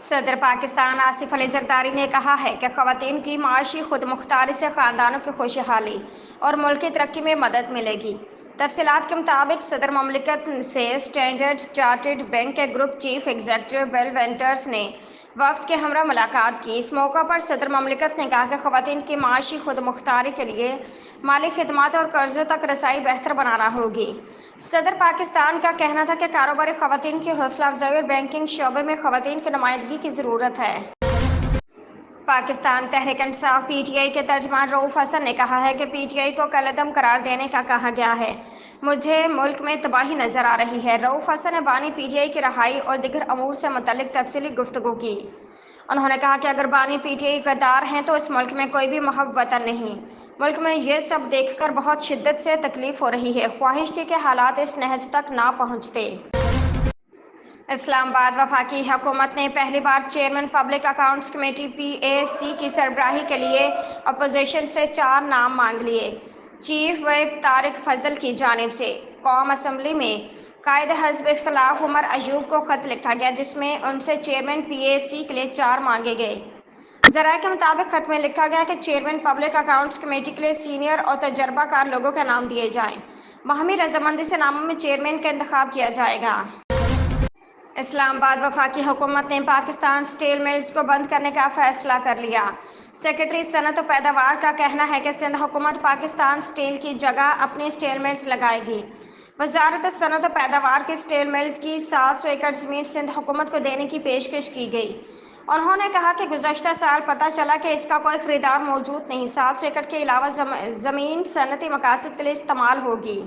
सदर पाकिस्तान आसिफ अली जरदारी ने कहा है कि ख़वातीन की माशी खुद मुख्तारी से ख़ानदानों की खुशहाली और मुल्क की तरक्की में मदद मिलेगी। तफसीलात के मुताबिक सदर ममलिकत से स्टैंडर्ड चार्टर्ड बैंक के ग्रुप चीफ एग्जीक्यूटिव बिल वेंटर्स ने वफ्द के हमरा मुलाकात की। इस मौका पर सदर ममलिकत ने कहा कि ख़वातीन की माशी खुद मुख्तारी के लिए माली खिदमात और कर्ज़ों तक रसाई बेहतर बनाना होगी। सदर पाकिस्तान का कहना था कि कारोबारी ख़वातीन की हौसला अफजाई और बैंकिंग शोबे में ख़वातीन की नुमाइंदगी की ज़रूरत है। पाकिस्तान तहरीक इंसाफ पीटीआई के तर्जमान रऊफ हसन ने कहा है कि पीटीआई को कलअदम करार देने का कहा गया है। मुझे मुल्क में तबाही नजर आ रही है। रऊफ हसन ने बानी पीटीआई की रहाई और दीगर अमूर से मुतल्लिक तफसीली गुफ्तगू की। उन्होंने कहा कि अगर बानी पीटीआई गद्दार हैं तो इस मुल्क में कोई भी महब वतन नहीं। मुल्क में ये सब देखकर बहुत शिद्दत से तकलीफ हो रही है। ख्वाहिश थी कि हालात इस नहज तक ना पहुँचते। इस्लामाबाद वफाकी हुकूमत ने पहली बार chairman public accounts committee PAC की सरबराही के लिए अपोजिशन से 4 नाम मांग लिए। चीफ व्हिप तारिक फजल की जानिब से कौम असम्बली में कायद हज़ब इख्तिलाफ उमर अयूब को खत लिखा गया, जिसमें उनसे चेयरमैन PAC के लिए 4 मांगे गए। ज़राए के मुताबिक खत में लिखा गया कि चेयरमैन पब्लिक अकाउंट्स कमेटी के लिए सीनियर और तजर्बाकार लोगों के नाम दिए जाएं। बाहमी रजामंदी से नामों में चेयरमैन का इंतखाब किया जाएगा। इस्लामाबाद वफाकी हुकूमत ने पाकिस्तान स्टील मिल्स को बंद करने का फैसला कर लिया। सेक्रेटरी सनत और पैदावार का कहना है कि सिंध हुकूमत पाकिस्तान स्टील की जगह अपनी स्टील मिल्स लगाएगी। वजारत सनत और पैदावार की स्टील मिल्स की 700 एकड़ ज़मीन सिंध हुकूमत को देने की पेशकश की गई। उन्होंने कहा कि गुज़श्ता साल पता चला कि इसका कोई खरीदार मौजूद नहीं। 700 एकड़ के अलावा ज़मीन सनती मकासद के लिए इस्तेमाल होगी।